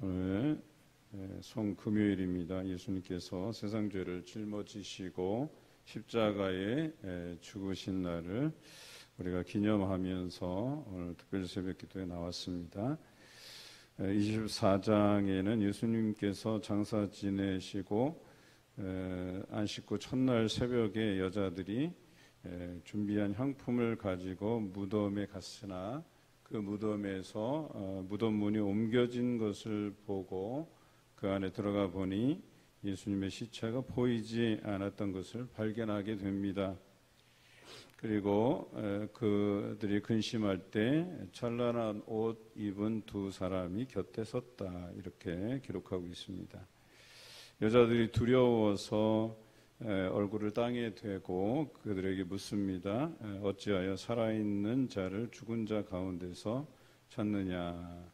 오늘 송금요일입니다. 예수님께서 세상 죄를 짊어지시고 십자가에 죽으신 날을 우리가 기념하면서 오늘 특별 새벽 기도에 나왔습니다. 24장에는 예수님께서 장사 지내시고 안식 후 첫날 새벽에 여자들이 준비한 향품을 가지고 무덤에 갔으나 그 무덤에서 무덤 문이 옮겨진 것을 보고 그 안에 들어가 보니 예수님의 시체가 보이지 않았던 것을 발견하게 됩니다. 그리고 그들이 근심할 때 찬란한 옷 입은 두 사람이 곁에 섰다, 이렇게 기록하고 있습니다. 여자들이 두려워서 얼굴을 땅에 대고 그들에게 묻습니다. 어찌하여 살아있는 자를 죽은 자 가운데서 찾느냐?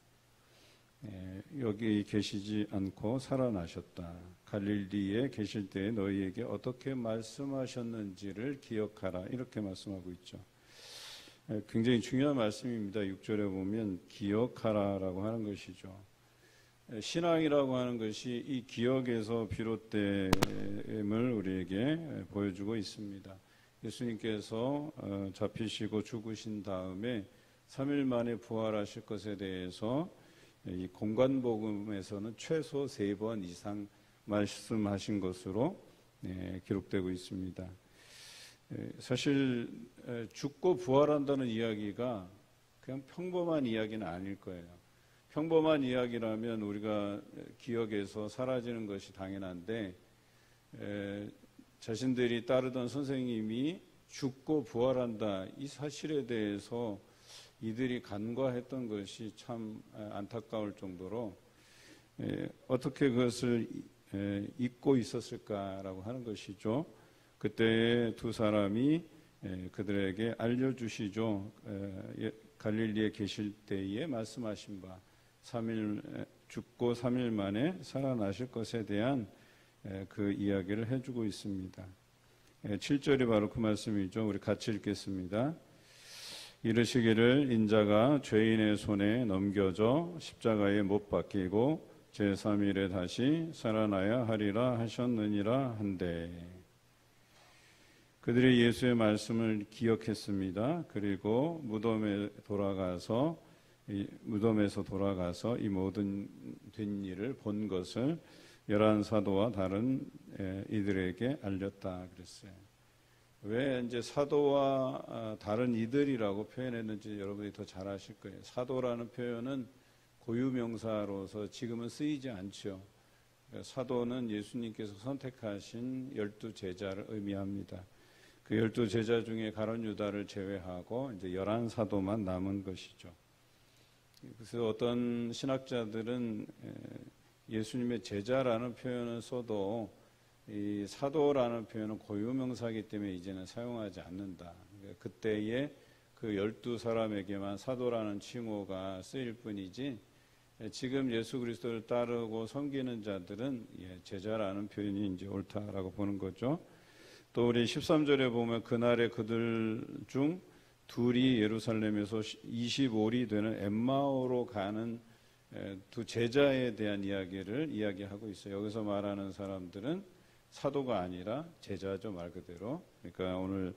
여기 계시지 않고 살아나셨다. 갈릴리에 계실 때에 너희에게 어떻게 말씀하셨는지를 기억하라, 이렇게 말씀하고 있죠. 굉장히 중요한 말씀입니다. 6절에 보면 기억하라라고 하는 것이죠. 신앙이라고 하는 것이 이 기억에서 비롯됨을 우리에게 보여주고 있습니다. 예수님께서 잡히시고 죽으신 다음에 3일 만에 부활하실 것에 대해서 이 공관복음에서는 최소 3번 이상 말씀하신 것으로 기록되고 있습니다. 사실 죽고 부활한다는 이야기가 그냥 평범한 이야기는 아닐 거예요. 평범한 이야기라면 우리가 기억에서 사라지는 것이 당연한데 자신들이 따르던 선생님이 죽고 부활한다, 이 사실에 대해서 이들이 간과했던 것이 참 안타까울 정도로 어떻게 그것을 잊고 있었을까라고 하는 것이죠. 그때 두 사람이 그들에게 알려주시죠. 갈릴리에 계실 때에 말씀하신 바 3일 죽고 3일 만에 살아나실 것에 대한 그 이야기를 해주고 있습니다. 7절이 바로 그 말씀이죠. 우리 같이 읽겠습니다. 이르시기를 인자가 죄인의 손에 넘겨져 십자가에 못 박히고 제3일에 다시 살아나야 하리라 하셨느니라 한데, 그들이 예수의 말씀을 기억했습니다. 그리고 무덤에서 돌아가서 이 모든 된 일을 본 것을 11사도와 다른 이들에게 알렸다 그랬어요. 왜 이제 사도와 다른 이들이라고 표현했는지 여러분이 더 잘 아실 거예요. 사도라는 표현은 고유명사로서 지금은 쓰이지 않죠. 사도는 예수님께서 선택하신 12제자를 의미합니다. 그 12제자 중에 가룟 유다를 제외하고 이제 11사도만 남은 것이죠. 그래서 어떤 신학자들은 예수님의 제자라는 표현을 써도 이 사도라는 표현은 고유명사이기 때문에 이제는 사용하지 않는다. 그때의 그 12사람에게만 사도라는 칭호가 쓰일 뿐이지 지금 예수 그리스도를 따르고 섬기는 자들은 제자라는 표현이 이제 옳다라고 보는 거죠. 또 우리 13절에 보면 그날에 그들 중 둘이 예루살렘에서 25리 되는 엠마오로 가는 두 제자에 대한 이야기를 이야기하고 있어요. 여기서 말하는 사람들은 사도가 아니라 제자죠, 말 그대로. 그러니까 오늘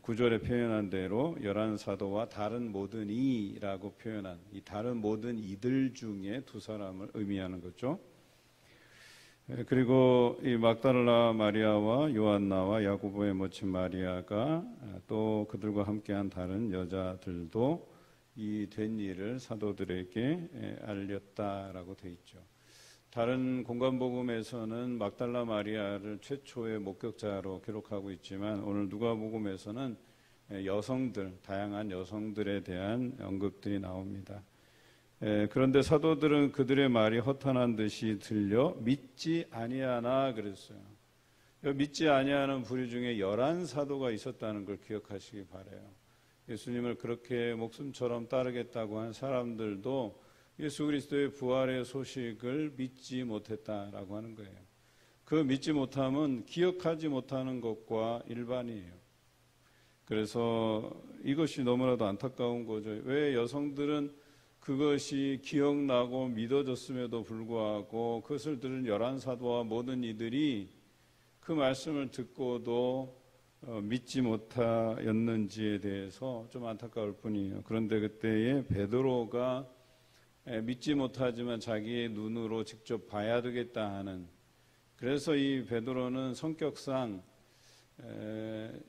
9절에 표현한 대로 11사도와 다른 모든 이라고 표현한 이 다른 모든 이들 중에 두 사람을 의미하는 거죠. 그리고 이 막달라 마리아와 요한나와 야고보의 모친 마리아가 또 그들과 함께한 다른 여자들도 이 된 일을 사도들에게 알렸다라고 돼 있죠. 다른 공관복음에서는 막달라 마리아를 최초의 목격자로 기록하고 있지만 오늘 누가복음에서는 여성들, 다양한 여성들에 대한 언급들이 나옵니다. 그런데 사도들은 그들의 말이 허탄한 듯이 들려 믿지 아니하나 그랬어요. 믿지 아니하는 부류 중에 11사도가 있었다는 걸 기억하시기 바라요. 예수님을 그렇게 목숨처럼 따르겠다고 한 사람들도 예수 그리스도의 부활의 소식을 믿지 못했다라고 하는 거예요. 그 믿지 못함은 기억하지 못하는 것과 일반이에요. 그래서 이것이 너무나도 안타까운 거죠. 왜 여성들은 그것이 기억나고 믿어졌음에도 불구하고 그것을 들은 열한 사도와 모든 이들이 그 말씀을 듣고도 믿지 못하였는지에 대해서 좀 안타까울 뿐이에요. 그런데 그때에 베드로가 믿지 못하지만 자기의 눈으로 직접 봐야 되겠다 하는, 그래서 이 베드로는 성격상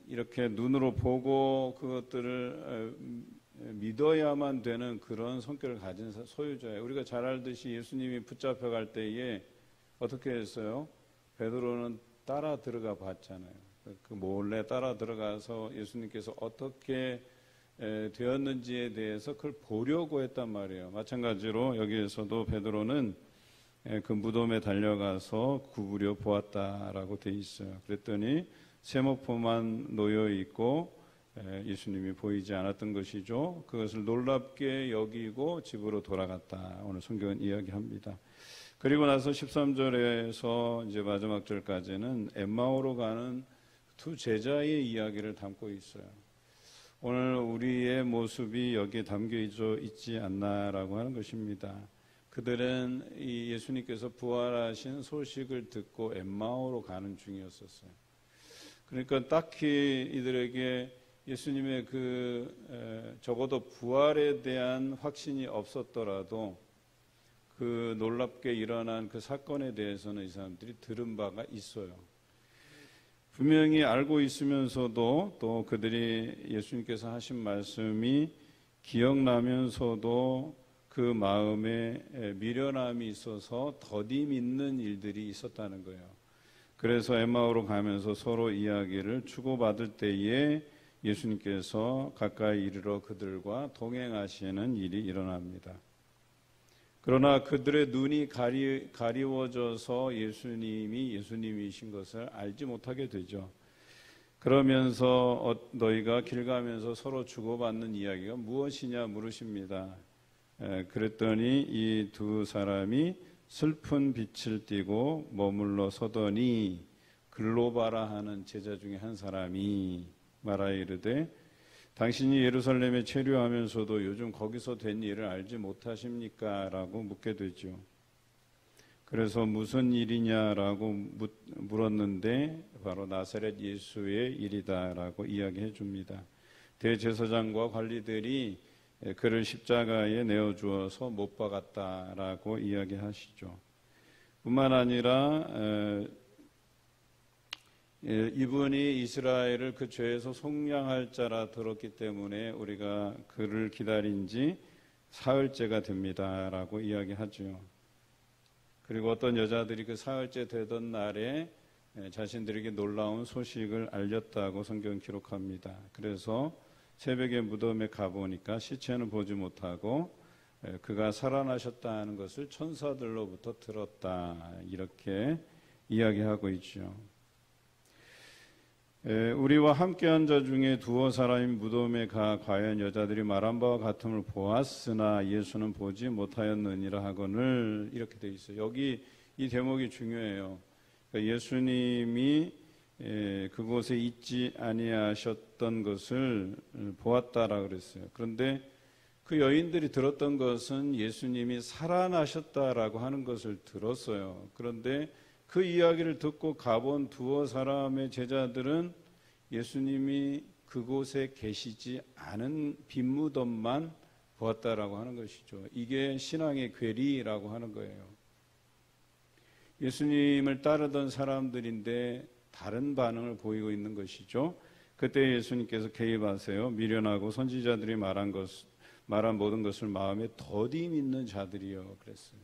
이렇게 눈으로 보고 그것들을 믿어야만 되는 그런 성격을 가진 소유자예요. 우리가 잘 알듯이 예수님이 붙잡혀 갈 때에 어떻게 했어요? 베드로는 따라 들어가 봤잖아요. 그 몰래 따라 들어가서 예수님께서 어떻게 되었는지에 대해서 그걸 보려고 했단 말이에요. 마찬가지로 여기에서도 베드로는 그 무덤에 달려가서 구부려 보았다라고 돼 있어요. 그랬더니 세모포만 놓여 있고 예수님이 보이지 않았던 것이죠. 그것을 놀랍게 여기고 집으로 돌아갔다. 오늘 성경은 이야기합니다. 그리고 나서 13절에서 이제 마지막 절까지는 엠마오로 가는 두 제자의 이야기를 담고 있어요. 오늘 우리의 모습이 여기에 담겨 있지 않나라고 하는 것입니다. 그들은 이 예수님께서 부활하신 소식을 듣고 엠마오로 가는 중이었었어요. 그러니까 딱히 이들에게 예수님의 적어도 부활에 대한 확신이 없었더라도 그 놀랍게 일어난 그 사건에 대해서는 이 사람들이 들은 바가 있어요. 분명히 알고 있으면서도 또 그들이 예수님께서 하신 말씀이 기억나면서도 그 마음에 미련함이 있어서 더디 믿는 일들이 있었다는 거예요. 그래서 엠마오로 가면서 서로 이야기를 주고받을 때에 예수님께서 가까이 이르러 그들과 동행하시는 일이 일어납니다. 그러나 그들의 눈이 가리워져서 예수님이 예수님이신 것을 알지 못하게 되죠. 그러면서 너희가 길 가면서 서로 주고받는 이야기가 무엇이냐 물으십니다. 그랬더니 이 두 사람이 슬픈 빛을 띠고 머물러 서더니 글로바라 하는 제자 중에 한 사람이 말하여 이르되 당신이 예루살렘에 체류하면서도 요즘 거기서 된 일을 알지 못하십니까? 라고 묻게 되죠. 그래서 무슨 일이냐라고 물었는데 바로 나사렛 예수의 일이다 라고 이야기해 줍니다. 대제사장과 관리들이 그를 십자가에 내어주어서 못 박았다라고 이야기하시죠. 뿐만 아니라 이분이 이스라엘을 그 죄에서 속량할 자라 들었기 때문에 우리가 그를 기다린 지 사흘째가 됩니다라고 이야기하죠. 그리고 어떤 여자들이 그 사흘째 되던 날에 자신들에게 놀라운 소식을 알렸다고 성경은 기록합니다. 그래서 새벽에 무덤에 가보니까 시체는 보지 못하고 그가 살아나셨다는 것을 천사들로부터 들었다, 이렇게 이야기하고 있죠. 우리와 함께한 자 중에 두어 사람이 무덤에 가 과연 여자들이 말한 바와 같음을 보았으나 예수는 보지 못하였느니라 하거늘, 이렇게 돼 있어요. 여기 이 대목이 중요해요. 그러니까 예수님이 그곳에 있지 아니하셨던 것을 보았다라 그랬어요. 그런데 그 여인들이 들었던 것은 예수님이 살아나셨다라고 하는 것을 들었어요. 그런데 그 이야기를 듣고 가본 두어 사람의 제자들은 예수님이 그곳에 계시지 않은 빈무덤만 보았다라고 하는 것이죠. 이게 신앙의 괴리라고 하는 거예요. 예수님을 따르던 사람들인데 다른 반응을 보이고 있는 것이죠. 그때 예수님께서 개입하세요. 미련하고 선지자들이 말한 모든 것을 마음에 더디 믿는 자들이요, 그랬어요.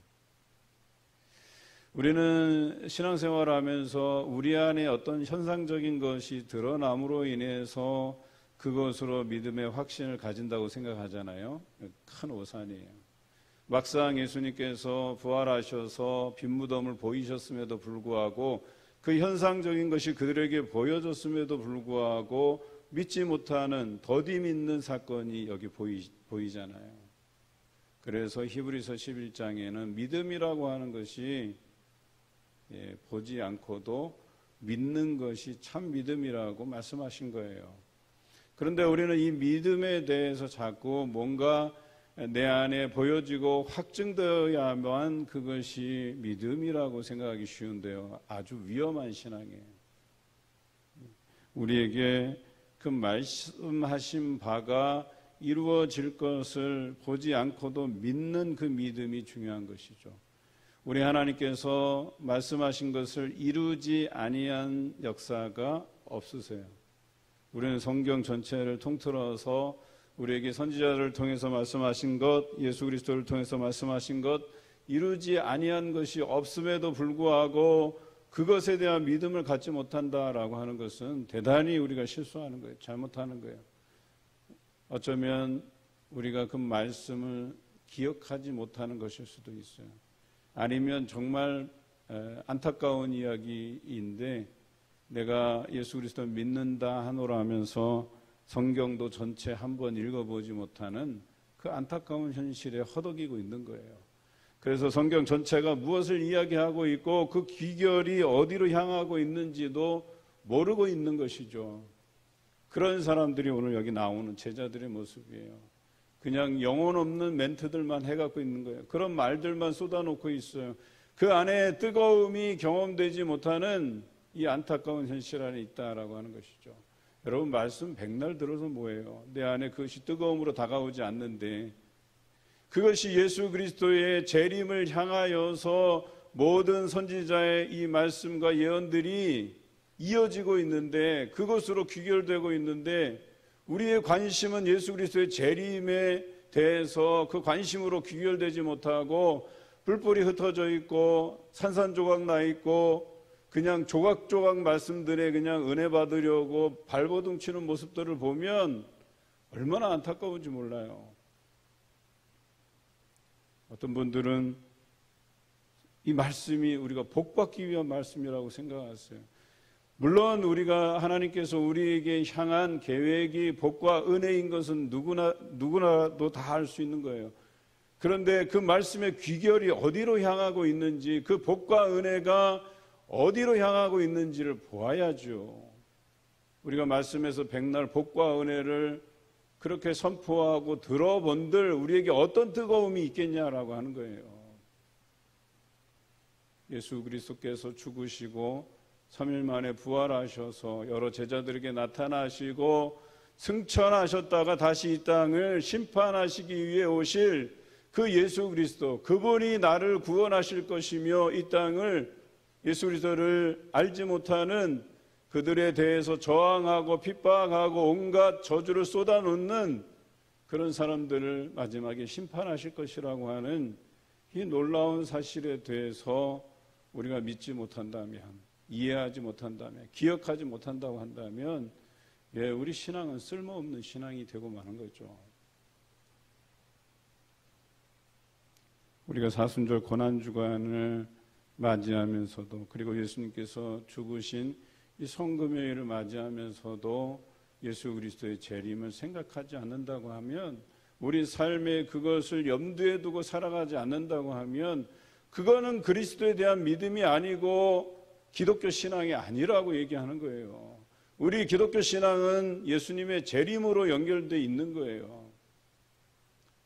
우리는 신앙생활을 하면서 우리 안에 어떤 현상적인 것이 드러남으로 인해서 그것으로 믿음의 확신을 가진다고 생각하잖아요. 큰 오산이에요. 막상 예수님께서 부활하셔서 빈무덤을 보이셨음에도 불구하고 그 현상적인 것이 그들에게 보여졌음에도 불구하고 믿지 못하는, 더디 믿는 사건이 여기 보이잖아요. 그래서 히브리서 11장에는 믿음이라고 하는 것이 보지 않고도 믿는 것이 참 믿음이라고 말씀하신 거예요. 그런데 우리는 이 믿음에 대해서 자꾸 뭔가 내 안에 보여지고 확증되어야만 그것이 믿음이라고 생각하기 쉬운데요. 아주 위험한 신앙이에요. 우리에게 그 말씀하신 바가 이루어질 것을 보지 않고도 믿는 그 믿음이 중요한 것이죠. 우리 하나님께서 말씀하신 것을 이루지 아니한 역사가 없으세요. 우리는 성경 전체를 통틀어서 우리에게 선지자를 통해서 말씀하신 것, 예수 그리스도를 통해서 말씀하신 것, 이루지 아니한 것이 없음에도 불구하고 그것에 대한 믿음을 갖지 못한다라고 하는 것은 대단히 우리가 실수하는 거예요. 잘못하는 거예요. 어쩌면 우리가 그 말씀을 기억하지 못하는 것일 수도 있어요. 아니면 정말 안타까운 이야기인데 내가 예수 그리스도를 믿는다 하노라 하면서 성경도 전체 한번 읽어보지 못하는 그 안타까운 현실에 허덕이고 있는 거예요. 그래서 성경 전체가 무엇을 이야기하고 있고 그 귀결이 어디로 향하고 있는지도 모르고 있는 것이죠. 그런 사람들이 오늘 여기 나오는 제자들의 모습이에요. 그냥 영혼 없는 멘트들만 해갖고 있는 거예요. 그런 말들만 쏟아놓고 있어요. 그 안에 뜨거움이 경험되지 못하는 이 안타까운 현실 안에 있다라고 하는 것이죠. 여러분 말씀 백날 들어서 뭐예요? 내 안에 그것이 뜨거움으로 다가오지 않는데 그것이 예수 그리스도의 재림을 향하여서 모든 선지자의 이 말씀과 예언들이 이어지고 있는데 그것으로 귀결되고 있는데 우리의 관심은 예수 그리스도의 재림에 대해서 그 관심으로 귀결되지 못하고 뿔뿔이 흩어져 있고 산산조각 나 있고 그냥 조각조각 말씀들에 그냥 은혜 받으려고 발버둥 치는 모습들을 보면 얼마나 안타까운지 몰라요. 어떤 분들은 이 말씀이 우리가 복받기 위한 말씀이라고 생각하세요. 물론 우리가 하나님께서 우리에게 향한 계획이 복과 은혜인 것은 누구나도 다 알 수 있는 거예요. 그런데 그 말씀의 귀결이 어디로 향하고 있는지 그 복과 은혜가 어디로 향하고 있는지를 보아야죠. 우리가 말씀에서 백날 복과 은혜를 그렇게 선포하고 들어본들 우리에게 어떤 뜨거움이 있겠냐라고 하는 거예요. 예수 그리스도께서 죽으시고 3일 만에 부활하셔서 여러 제자들에게 나타나시고 승천하셨다가 다시 이 땅을 심판하시기 위해 오실 그 예수 그리스도, 그분이 나를 구원하실 것이며 이 땅을 예수 그리스도를 알지 못하는 그들에 대해서 저항하고 핍박하고 온갖 저주를 쏟아놓는 그런 사람들을 마지막에 심판하실 것이라고 하는 이 놀라운 사실에 대해서 우리가 믿지 못한다면, 이해하지 못한다면, 기억하지 못한다고 한다면 우리 신앙은 쓸모없는 신앙이 되고 마는 거죠. 우리가 사순절 고난주간을 맞이하면서도 그리고 예수님께서 죽으신 이 성금요일을 맞이하면서도 예수 그리스도의 재림을 생각하지 않는다고 하면 우리 삶에 그것을 염두에 두고 살아가지 않는다고 하면 그거는 그리스도에 대한 믿음이 아니고 기독교 신앙이 아니라고 얘기하는 거예요. 우리 기독교 신앙은 예수님의 재림으로 연결되어 있는 거예요.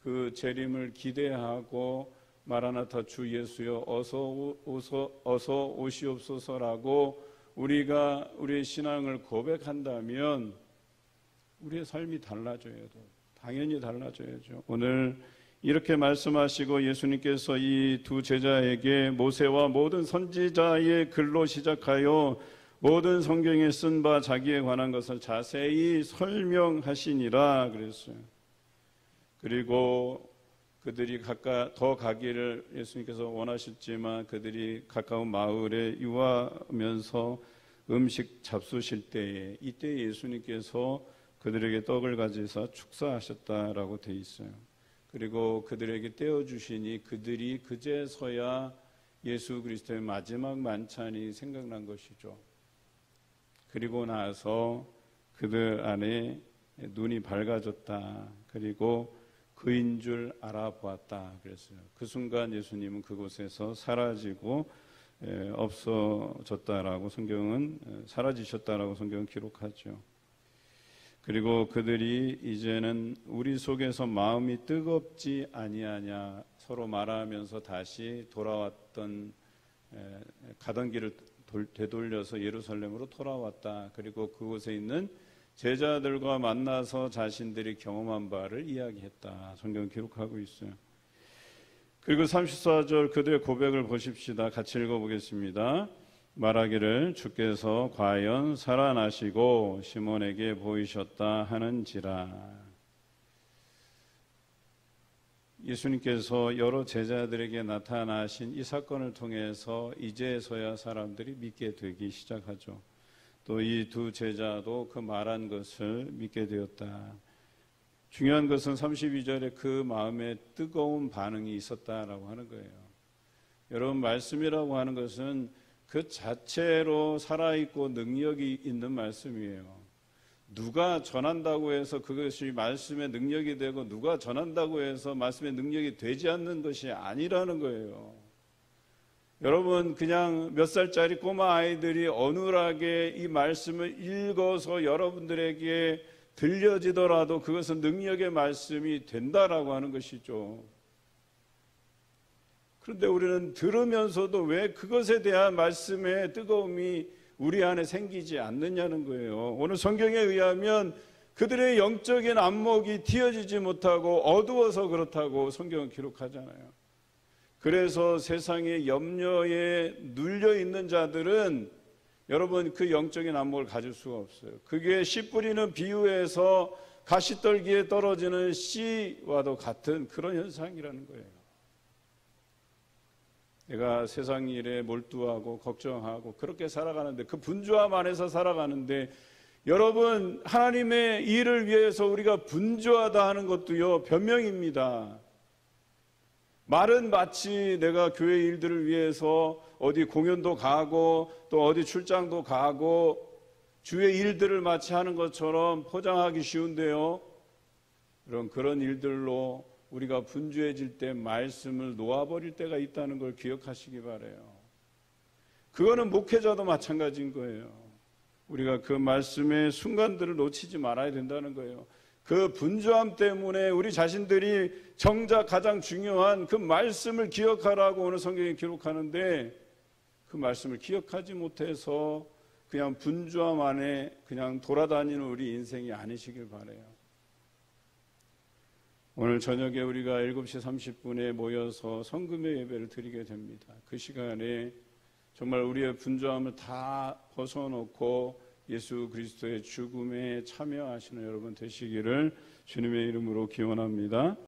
그 재림을 기대하고 마라나타 주 예수여 어서 오시옵소서라고 우리가 우리의 신앙을 고백한다면 우리의 삶이 달라져야죠. 당연히 달라져야죠. 오늘 이렇게 말씀하시고 예수님께서 이 두 제자에게 모세와 모든 선지자의 글로 시작하여 모든 성경에 쓴 바 자기에 관한 것을 자세히 설명하시니라 그랬어요. 그리고 그들이 더 가기를 예수님께서 원하셨지만 그들이 가까운 마을에 유하면서 음식 잡수실 때에 이때 예수님께서 그들에게 떡을 가지사 축사하셨다라고 돼 있어요. 그리고 그들에게 떼어주시니 그들이 그제서야 예수 그리스도의 마지막 만찬이 생각난 것이죠. 그리고 나서 그들 안에 눈이 밝아졌다. 그리고 그인 줄 알아보았다 그랬어요. 그 순간 예수님은 그곳에서 사라지고 없어졌다라고 성경은 사라지셨다라고 성경은 기록하죠. 그리고 그들이 이제는 우리 속에서 마음이 뜨겁지 아니하냐 서로 말하면서 다시 돌아왔던 가던 길을 되돌려서 예루살렘으로 돌아왔다. 그리고 그곳에 있는 제자들과 만나서 자신들이 경험한 바를 이야기했다. 성경 기록하고 있어요. 그리고 34절 그들의 고백을 보십시다. 같이 읽어보겠습니다. 말하기를 주께서 과연 살아나시고 시몬에게 보이셨다 하는지라. 예수님께서 여러 제자들에게 나타나신 이 사건을 통해서 이제서야 사람들이 믿게 되기 시작하죠. 또 이 두 제자도 그 말한 것을 믿게 되었다. 중요한 것은 32절에 그 마음에 뜨거운 반응이 있었다라고 하는 거예요. 여러분, 말씀이라고 하는 것은 그 자체로 살아있고 능력이 있는 말씀이에요. 누가 전한다고 해서 그것이 말씀의 능력이 되고 누가 전한다고 해서 말씀의 능력이 되지 않는 것이 아니라는 거예요. 여러분, 그냥 몇 살짜리 꼬마 아이들이 어눌하게 이 말씀을 읽어서 여러분들에게 들려지더라도 그것은 능력의 말씀이 된다라고 하는 것이죠. 그런데 우리는 들으면서도 왜 그것에 대한 말씀의 뜨거움이 우리 안에 생기지 않느냐는 거예요. 오늘 성경에 의하면 그들의 영적인 안목이 띄어지지 못하고 어두워서 그렇다고 성경은 기록하잖아요. 그래서 세상의 염려에 눌려 있는 자들은 여러분 그 영적인 안목을 가질 수가 없어요. 그게 씨 뿌리는 비유에서 가시떨기에 떨어지는 씨와도 같은 그런 현상이라는 거예요. 내가 세상 일에 몰두하고 걱정하고 그렇게 살아가는데, 그 분주함 안에서 살아가는데, 여러분 하나님의 일을 위해서 우리가 분주하다 하는 것도요 변명입니다. 말은 마치 내가 교회 일들을 위해서 어디 공연도 가고 또 어디 출장도 가고 주의 일들을 마치 하는 것처럼 포장하기 쉬운데요, 그런 일들로 우리가 분주해질 때 말씀을 놓아버릴 때가 있다는 걸 기억하시기 바라요. 그거는 목회자도 마찬가지인 거예요. 우리가 그 말씀의 순간들을 놓치지 말아야 된다는 거예요. 그 분주함 때문에 우리 자신들이 정작 가장 중요한 그 말씀을 기억하라고 오늘 성경에 기록하는데, 그 말씀을 기억하지 못해서 그냥 분주함 안에 그냥 돌아다니는 우리 인생이 아니시길 바라요. 오늘 저녁에 우리가 7시 30분에 모여서 성금의 예배를 드리게 됩니다. 그 시간에 정말 우리의 분주함을 다 벗어놓고 예수 그리스도의 죽음에 참여하시는 여러분 되시기를 주님의 이름으로 기원합니다.